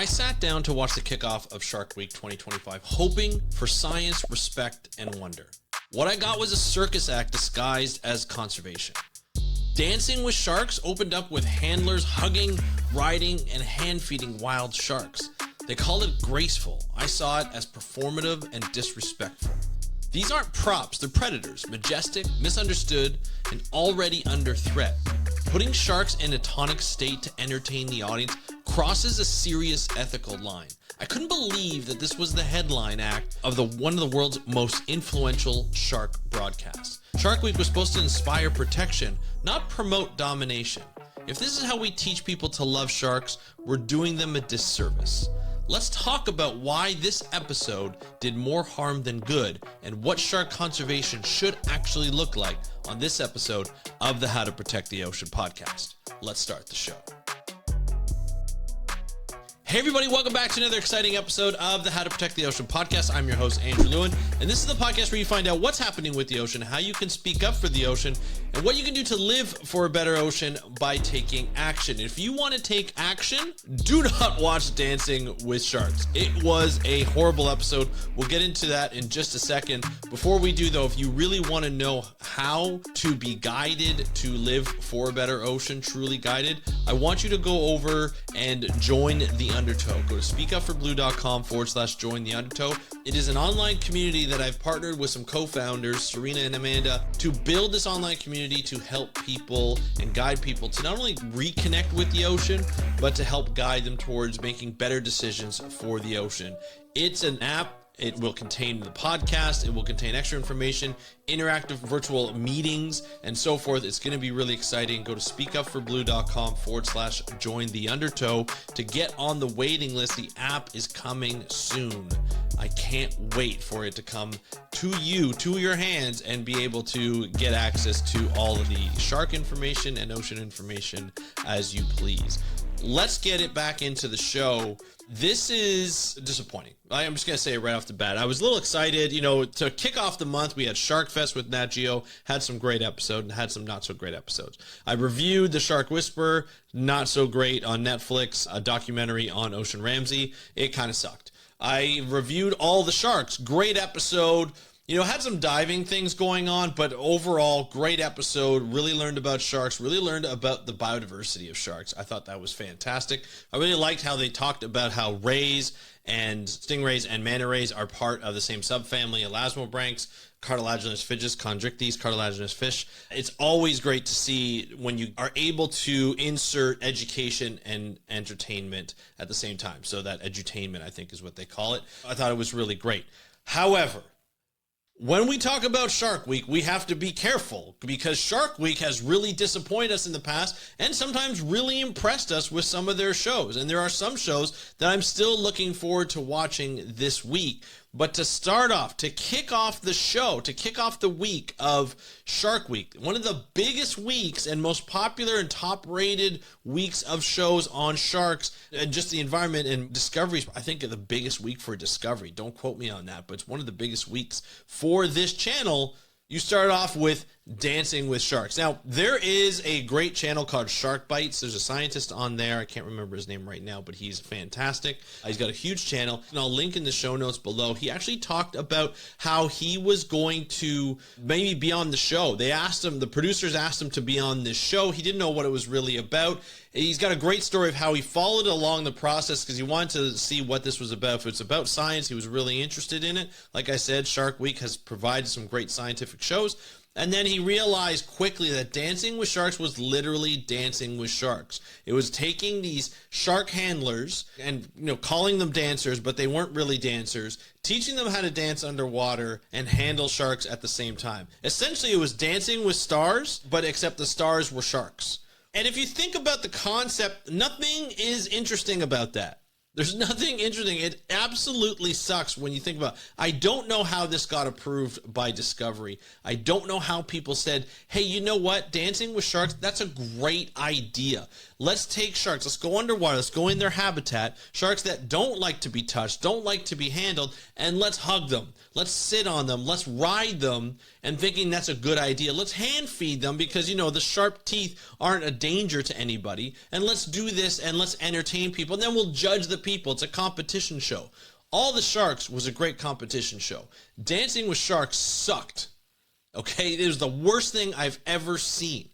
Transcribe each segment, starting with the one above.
I sat down to watch the kickoff of Shark Week 2025, hoping for science, respect, and wonder. What I got was a circus act disguised as conservation. Dancing with Sharks opened up with handlers hugging, riding, and hand-feeding wild sharks. They called it graceful. I saw it as performative and disrespectful. These aren't props, they're predators, majestic, misunderstood, and already under threat. Putting sharks in a tonic state to entertain the audience crosses a serious ethical line. I couldn't believe that this was the headline act of one of the world's most influential shark broadcasts. Shark Week was supposed to inspire protection, not promote domination. If this is how we teach people to love sharks, we're doing them a disservice. Let's talk about why this episode did more harm than good and what shark conservation should actually look like on this episode of the How to Protect the Ocean podcast. Let's start the show. Hey everybody, welcome back to another exciting episode of the How to Protect the Ocean podcast. I'm your host, Andrew Lewin, and this is the podcast where you find out what's happening with the ocean, how you can speak up for the ocean, and what you can do to live for a better ocean by taking action. If you want to take action, do not watch Dancing with Sharks. It was a horrible episode. We'll get into that in just a second. Before we do though, if you really want to know how to be guided to live for a better ocean, truly guided, I want you to go over and join the Undertow. Go to speakupforblue.com/join the Undertow. It is an online community that I've partnered with some co-founders, Serena and Amanda, to build this online community to help people and guide people to not only reconnect with the ocean, but to help guide them towards making better decisions for the ocean. It's an app. It will contain the podcast, it will contain extra information, interactive virtual meetings, and so forth. It's going to be really exciting. Go to speakupforblue.com/join the Undertow to get on the waiting list. The app is coming soon. I can't wait for it to come to you, to your hands, and be able to get access to all of the shark information and ocean information as you please. Let's get it back into the show. This is disappointing. I'm just going to say it right off the bat. I was a little excited, to kick off the month. We had Shark Fest with Nat Geo, had some great episodes and had some not so great episodes. I reviewed The Shark Whisperer, not so great on Netflix, a documentary on Ocean Ramsey. It kind of sucked. I reviewed All the Sharks, great episode. Had some diving things going on, but overall, great episode. Really learned about sharks, really learned about the biodiversity of sharks. I thought that was fantastic. I really liked how they talked about how rays and stingrays and manta rays are part of the same subfamily, elasmobranchs, cartilaginous fishes, chondrichthyes, cartilaginous fish. It's always great to see when you are able to insert education and entertainment at the same time. So that edutainment, I think, is what they call it. I thought it was really great. However, when we talk about Shark Week, we have to be careful because Shark Week has really disappointed us in the past and sometimes really impressed us with some of their shows. And there are some shows that I'm still looking forward to watching this week. But to start off, to kick off the show, to kick off the week of Shark Week, one of the biggest weeks and most popular and top-rated weeks of shows on sharks and just the environment and Discovery, I think the biggest week for Discovery. Don't quote me on that, but it's one of the biggest weeks for this channel. You start off with Dancing with Sharks. Now, there is a great channel called Shark Bites. There's a scientist on there. I can't remember his name right now, but he's fantastic. He's got a huge channel, and I'll link in the show notes below. He actually talked about how he was going to maybe be on the show. They asked him, the producers asked him to be on this show. He didn't know what it was really about. He's got a great story of how he followed along the process because he wanted to see what this was about. If it's about science, he was really interested in it. Like I said, Shark Week has provided some great scientific shows. And then he realized quickly that Dancing with Sharks was literally dancing with sharks. It was taking these shark handlers and calling them dancers, but they weren't really dancers, teaching them how to dance underwater and handle sharks at the same time. Essentially, it was Dancing with Stars, but except the stars were sharks. And if you think about the concept, nothing is interesting about that. There's nothing interesting. It absolutely sucks when you think about it. I don't know how this got approved by Discovery. I don't know how people said, hey, you know what? Dancing with Sharks, that's a great idea. Let's take sharks. Let's go underwater. Let's go in their habitat. Sharks that don't like to be touched, don't like to be handled, and let's hug them. Let's sit on them. Let's ride them, and thinking that's a good idea. Let's hand feed them because, you know, the sharp teeth aren't a danger to anybody. And let's do this and let's entertain people. And then we'll judge the people. It's a competition show. All the Sharks was a great competition show. Dancing with Sharks sucked. Okay, it was the worst thing I've ever seen.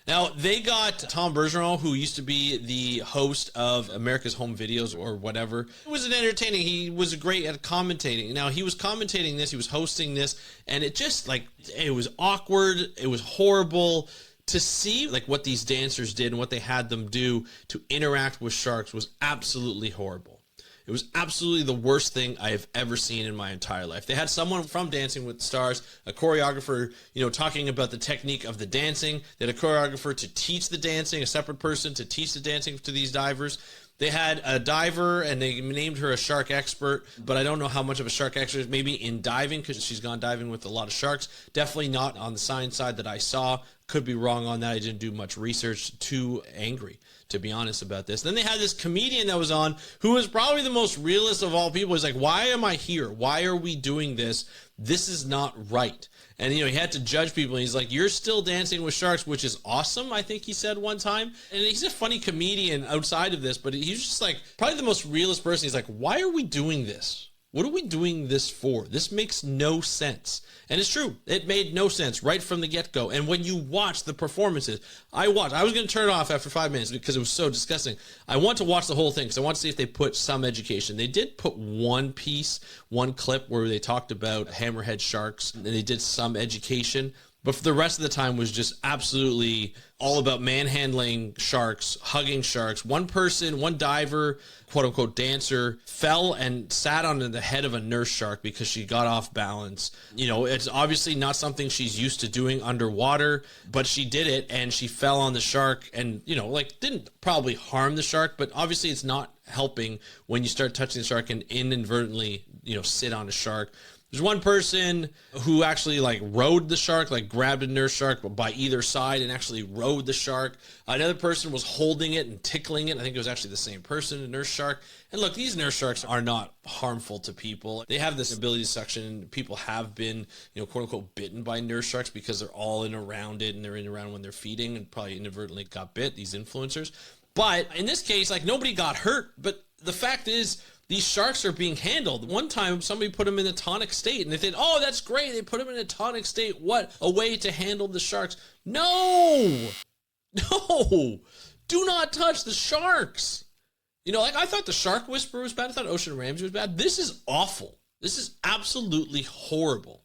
Now, they got Tom Bergeron, who used to be the host of America's Home Videos or whatever. It was an entertaining. He was great at commentating. Now, he was commentating this. He was hosting this. And it just, like, it was awkward. It was horrible. To see, like, what these dancers did and what they had them do to interact with sharks was absolutely horrible. It was absolutely the worst thing I have ever seen in my entire life. They had someone from Dancing with the Stars, a choreographer, you know, talking about the technique of the dancing. They had a choreographer to teach the dancing, a separate person to teach the dancing to these divers. They had a diver, and they named her a shark expert, but I don't know how much of a shark expert is. Maybe in diving, because she's gone diving with a lot of sharks. Definitely not on the science side that I saw. Could be wrong on that. I didn't do much research. Too angry, to be honest, about this. Then they had this comedian that was on, who was probably the most realist of all people. He's like, why am I here? Why are we doing this? This is not right. And, you know, he had to judge people. And he's like, you're still dancing with sharks, which is awesome, I think he said one time. And he's a funny comedian outside of this, but he's just like probably the most realist person. He's like, why are we doing this? What are we doing this for? This makes no sense. And it's true. It made no sense right from the get-go. And when you watch the performances, I was going to turn it off after 5 minutes because it was so disgusting. I want to watch the whole thing because I want to see if they put some education. They did put one clip where they talked about hammerhead sharks, and they did some education. But for the rest of the time was just absolutely all about manhandling sharks, hugging sharks. One person, one diver, quote unquote dancer, fell and sat on the head of a nurse shark because she got off balance. You know, it's obviously not something she's used to doing underwater, but she did it and she fell on the shark and, you know, like didn't probably harm the shark, but obviously it's not helping when you start touching the shark and inadvertently, you know, sit on a shark. There's one person who actually like rode the shark, like grabbed a nurse shark by either side and actually rode the shark. Another person was holding it and tickling it. I think it was actually the same person, a nurse shark. And look, these nurse sharks are not harmful to people. They have this ability to suction. People have been, you know, quote unquote bitten by nurse sharks because they're all in around it and they're in around when they're feeding and probably inadvertently got bit, these influencers. But in this case, like nobody got hurt. But the fact is, these sharks are being handled. One time, somebody put them in a tonic state, and they said, oh, that's great. They put them in a tonic state. What a way to handle the sharks. No, do not touch the sharks. You know, like I thought the Shark Whisperer was bad. I thought Ocean Ramsey was bad. This is awful. This is absolutely horrible.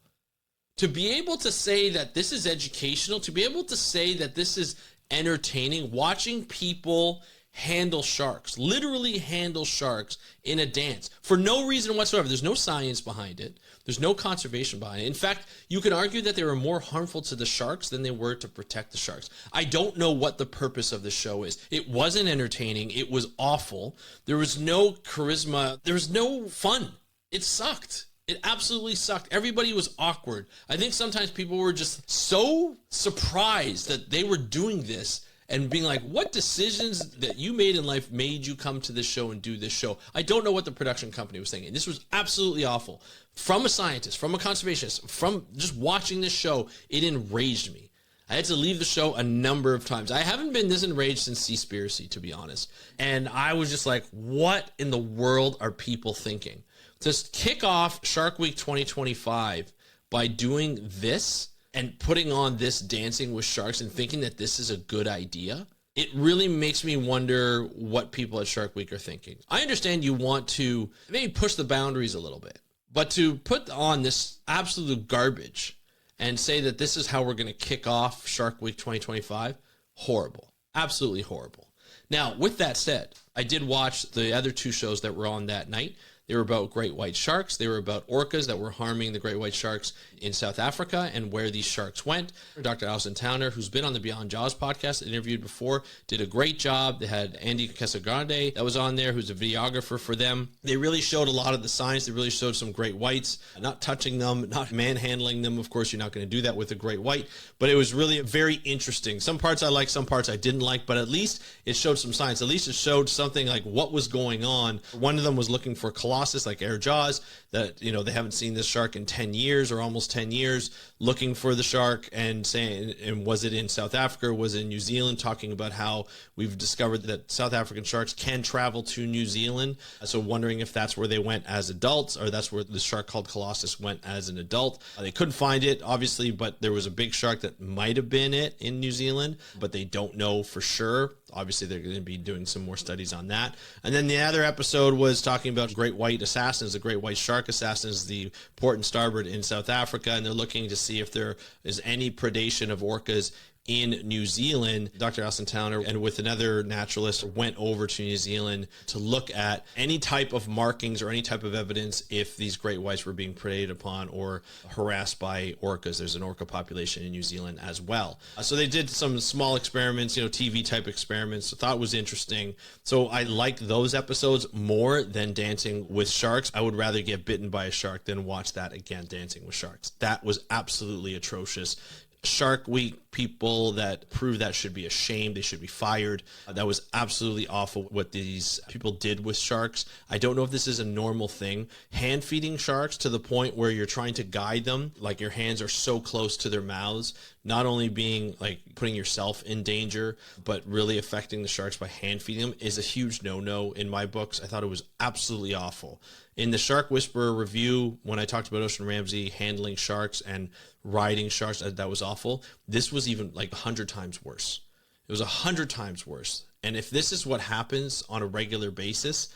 To be able to say that this is educational, to be able to say that this is entertaining, watching people handle sharks, literally handle sharks in a dance for no reason whatsoever. There's no science behind it. There's no conservation behind it. In fact, you could argue that they were more harmful to the sharks than they were to protect the sharks. I don't know what the purpose of the show is. It wasn't entertaining. It was awful. There was no charisma. There was no fun. It sucked. It absolutely sucked. Everybody was awkward. I think sometimes people were just so surprised that they were doing this and being like, what decisions that you made in life made you come to this show and do this show? I don't know what the production company was thinking. This was absolutely awful. From a scientist, from a conservationist, from just watching this show, it enraged me. I had to leave the show a number of times. I haven't been this enraged since Seaspiracy, to be honest. And I was just like, what in the world are people thinking? To kick off Shark Week 2025 by doing this and putting on this Dancing with Sharks and thinking that this is a good idea, it really makes me wonder what people at Shark Week are thinking. I understand you want to maybe push the boundaries a little bit, but to put on this absolute garbage and say that this is how we're going to kick off Shark Week 2025, horrible, absolutely horrible. Now, with that said, I did watch the other two shows that were on that night. They were about great white sharks. They were about orcas that were harming the great white sharks in South Africa and where these sharks went. Dr. Alison Towner, who's been on the Beyond Jaws podcast, interviewed before, did a great job. They had Andy Casagrande that was on there, who's a videographer for them. They really showed a lot of the science. They really showed some great whites, not touching them, not manhandling them. Of course, you're not going to do that with a great white, but it was really very interesting. Some parts I liked, some parts I didn't like, but at least it showed some science. At least it showed something like what was going on. One of them was looking for Colossus, like Air Jaws, that, you know, they haven't seen this shark in 10 years or almost 10 years, looking for the shark and saying, and was it in South Africa, was it in New Zealand, talking about how we've discovered that South African sharks can travel to New Zealand. So wondering if that's where they went as adults, or that's where the shark called Colossus went as an adult. They couldn't find it, obviously, but there was a big shark that might have been it in New Zealand, but they don't know for sure. Obviously, they're going to be doing some more studies on that. And then the other episode was talking about great white assassins, the great white shark assassins, the port and starboard in South Africa, and they're looking to see if there is any predation of orcas in New Zealand. Dr. Alison Towner and with another naturalist went over to New Zealand to look at any type of markings or any type of evidence if these great whites were being preyed upon or harassed by orcas. There's an orca population in New Zealand as well. So they did some small experiments, you know, TV type experiments. I thought it was interesting. So I like those episodes more than Dancing with Sharks. I would rather get bitten by a shark than watch that again, Dancing with Sharks. That was absolutely atrocious. Shark Week people that prove that should be ashamed. They should be fired. That was absolutely awful what these people did with sharks. I don't know if this is a normal thing. Hand feeding sharks to the point where you're trying to guide them, like your hands are so close to their mouths, not only being like putting yourself in danger, but really affecting the sharks by hand feeding them is a huge no-no in my books. I thought it was absolutely awful. In the Shark Whisperer review, when I talked about Ocean Ramsey handling sharks and riding sharks, that was awful. This was even like 100 times worse. It was 100 times worse. And if this is what happens on a regular basis,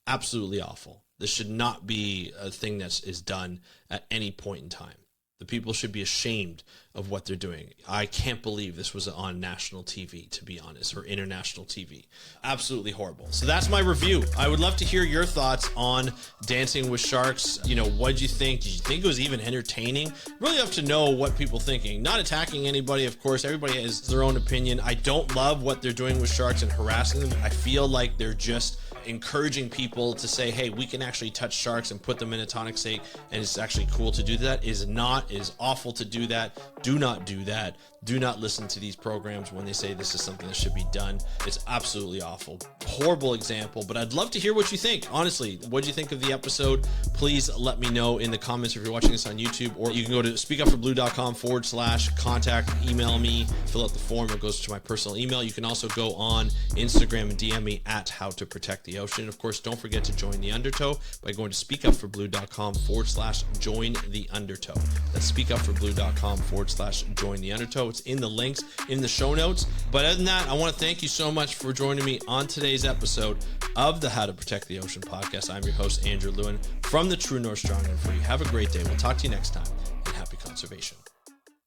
absolutely awful. This should not be a thing that is done at any point in time. The people should be ashamed of what they're doing. I can't believe this was on national TV, to be honest, or international TV. Absolutely horrible. So that's my review. I would love to hear your thoughts on Dancing with Sharks. You know, what'd you think? Did you think it was even entertaining? Really have to know what people are thinking. Not attacking anybody, of course. Everybody has their own opinion. I don't love what they're doing with sharks and harassing them. I feel like they're just encouraging people to say, hey, we can actually touch sharks and put them in a tonic state, and it's actually cool to do that. Is awful to do that. Do not do that. Do not listen to these programs when they say this is something that should be done. It's absolutely awful. Horrible example, but I'd love to hear what you think. Honestly, what do you think of the episode? Please let me know in the comments if you're watching this on YouTube, or you can go to speakupforblue.com/contact, email me, fill out the form. It goes to my personal email. You can also go on Instagram and DM me at How to Protect the Ocean. Of course, don't forget to join the Undertow by going to speakupforblue.com/join the Undertow. That's speakupforblue.com/join the Undertow. It's in the links in the show notes. But other than that, I want to thank you so much for joining me on today's episode of the How to Protect the Ocean podcast. I'm your host, Andrew Lewin from the True North Strongman for you. Have a great day. We'll talk to you next time, and happy conservation.